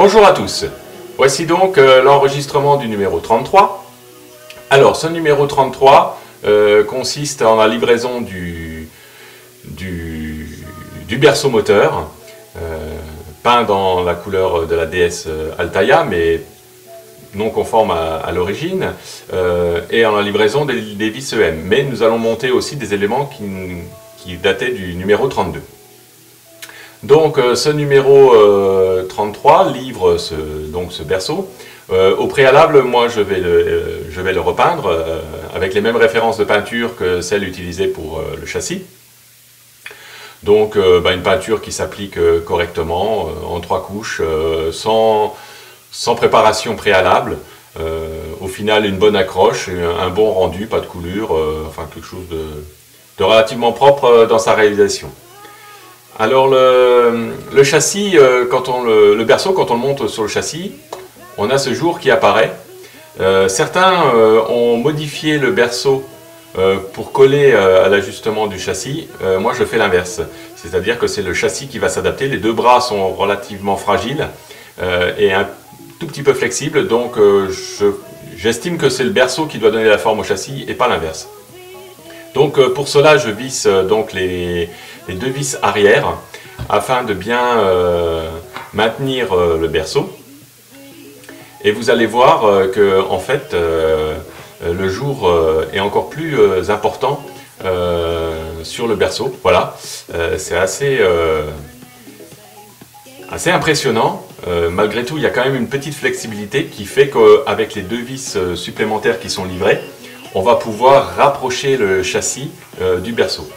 Bonjour à tous, voici donc l'enregistrement du numéro 33. Alors ce numéro 33 consiste en la livraison du berceau moteur, peint dans la couleur de la déesse Altaïa, mais non conforme à l'origine, et en la livraison des vis EM. Mais nous allons monter aussi des éléments qui dataient du numéro 32. Donc ce numéro 33 livre ce berceau. Au préalable, moi je vais le repeindre avec les mêmes références de peinture que celles utilisées pour le châssis. Donc une peinture qui s'applique correctement, en 3 couches, sans préparation préalable. Au final, une bonne accroche, un bon rendu, pas de coulure, enfin quelque chose de relativement propre dans sa réalisation. Alors le châssis, le berceau, quand on le monte sur le châssis, on a ce jour qui apparaît. Certains ont modifié le berceau pour coller à l'ajustement du châssis. Moi je fais l'inverse, c'est-à-dire que c'est le châssis qui va s'adapter. Les deux bras sont relativement fragiles et un tout petit peu flexibles, donc j'estime que c'est le berceau qui doit donner la forme au châssis et pas l'inverse. Donc pour cela je visse donc les deux vis arrière afin de bien maintenir le berceau. Et vous allez voir que en fait le jour est encore plus important sur le berceau. Voilà, c'est assez impressionnant. Malgré tout, il y a quand même une petite flexibilité qui fait qu'avec les deux vis supplémentaires qui sont livrées, on va pouvoir rapprocher le châssis du berceau.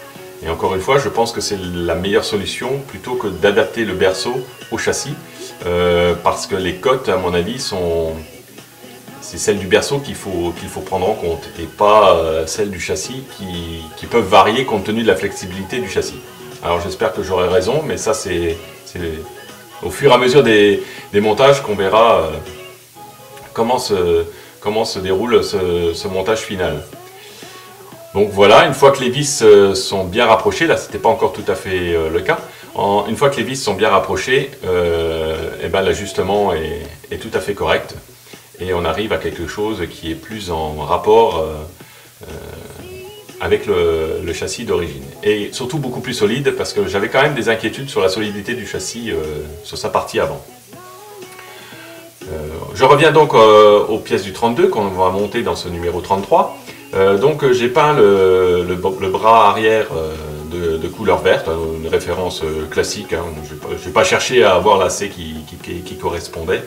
Et encore une fois, je pense que c'est la meilleure solution plutôt que d'adapter le berceau au châssis, parce que les cotes, à mon avis, c'est celles du berceau qu'il faut prendre en compte, et pas celles du châssis qui peuvent varier compte tenu de la flexibilité du châssis. Alors j'espère que j'aurai raison, mais ça c'est au fur et à mesure des montages qu'on verra comment se déroule ce montage final. Donc voilà, une fois que les vis sont bien rapprochées, là c'était pas encore tout à fait le cas, une fois que les vis sont bien rapprochées, l'ajustement est tout à fait correct et on arrive à quelque chose qui est plus en rapport avec le châssis d'origine. Et surtout beaucoup plus solide, parce que j'avais quand même des inquiétudes sur la solidité du châssis sur sa partie avant. Je reviens donc aux pièces du 32 qu'on va monter dans ce numéro 33. Donc j'ai peint le bras arrière de couleur verte, une référence classique, hein. Je n'ai pas cherché à avoir lacet qui correspondait.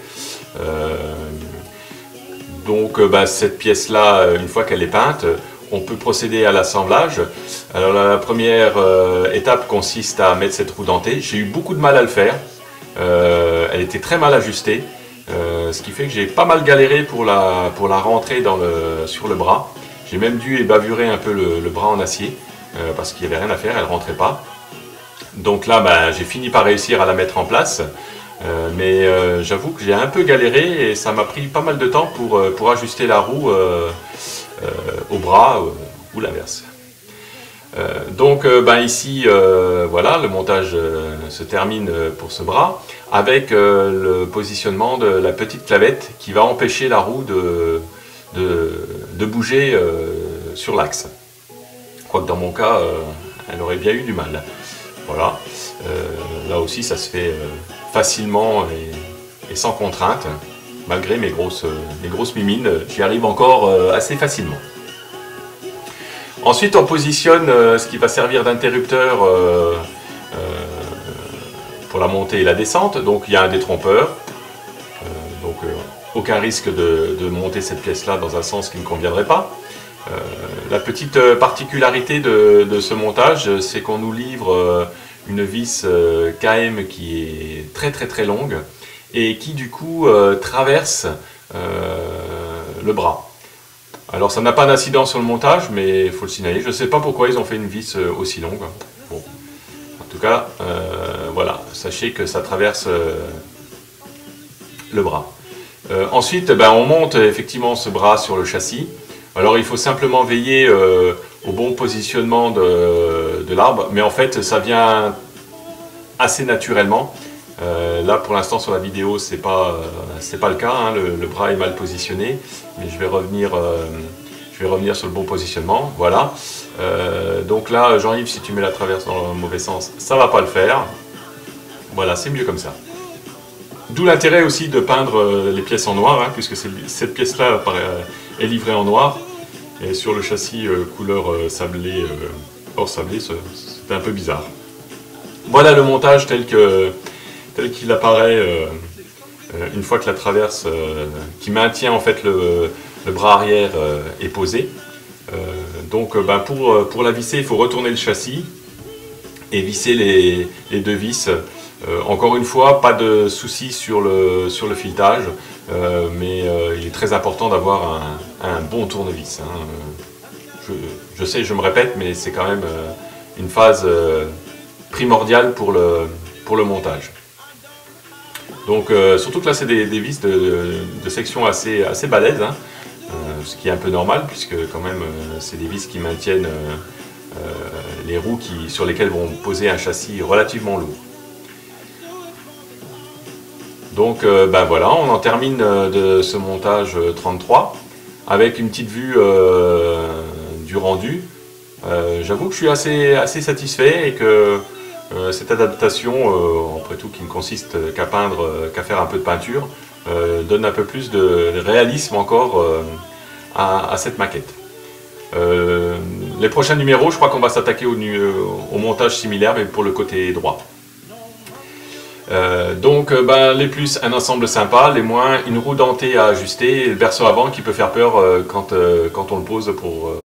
Donc cette pièce-là, une fois qu'elle est peinte, on peut procéder à l'assemblage. Alors la première étape consiste à mettre cette roue dentée. J'ai eu beaucoup de mal à le faire. Elle était très mal ajustée, ce qui fait que j'ai pas mal galéré pour la rentrer sur le bras. J'ai même dû ébavurer un peu le bras en acier parce qu'il n'y avait rien à faire, elle ne rentrait pas. Donc là, j'ai fini par réussir à la mettre en place. Mais j'avoue que j'ai un peu galéré et ça m'a pris pas mal de temps pour ajuster la roue au bras ou l'inverse. Donc ici, voilà, le montage se termine pour ce bras avec le positionnement de la petite clavette qui va empêcher la roue de bouger sur l'axe. Je crois que dans mon cas, elle aurait bien eu du mal. Voilà, là aussi ça se fait facilement et sans contrainte, malgré mes grosses mimines, j'y arrive encore assez facilement. Ensuite on positionne ce qui va servir d'interrupteur pour la montée et la descente. Donc il y a un détrompeur, aucun risque de monter cette pièce-là dans un sens qui ne conviendrait pas. La petite particularité de ce montage, c'est qu'on nous livre une vis KM qui est très longue et qui du coup traverse le bras. Alors ça n'a pas d'incidence sur le montage, mais il faut le signaler. Je ne sais pas pourquoi ils ont fait une vis aussi longue. Bon. En tout cas, voilà, sachez que ça traverse le bras. Ensuite, on monte effectivement ce bras sur le châssis. Alors il faut simplement veiller au bon positionnement de l'arbre, mais en fait ça vient assez naturellement. Là pour l'instant sur la vidéo c'est pas le cas, hein, le bras est mal positionné, mais je vais revenir sur le bon positionnement, voilà. Donc là Jean-Yves, si tu mets la traverse dans le mauvais sens, ça va pas le faire. Voilà, c'est mieux comme ça. D'où l'intérêt aussi de peindre les pièces en noir, hein, puisque cette pièce-là est livrée en noir, et sur le châssis couleur sablé, hors sablé, c'est un peu bizarre. Voilà le montage tel qu'il apparaît une fois que la traverse qui maintient en fait le bras arrière est posé. Donc pour la visser, il faut retourner le châssis et visser les deux vis. Encore une fois, pas de souci sur le filetage, mais il est très important d'avoir un bon tournevis. Hein. Je sais, je me répète, mais c'est quand même une phase primordiale pour le montage. Donc surtout que là c'est des vis de section assez balèze, hein, ce qui est un peu normal puisque quand même c'est des vis qui maintiennent les roues sur lesquelles vont poser un châssis relativement lourd. Donc voilà, on en termine de ce montage 33 avec une petite vue du rendu. J'avoue que je suis assez satisfait et que cette adaptation, après tout qui ne consiste qu'à faire un peu de peinture, donne un peu plus de réalisme encore à cette maquette. Les prochains numéros, je crois qu'on va s'attaquer au montage similaire mais pour le côté droit. Donc les plus, un ensemble sympa, les moins, une roue dentée à ajuster et le berceau avant qui peut faire peur quand on le pose pour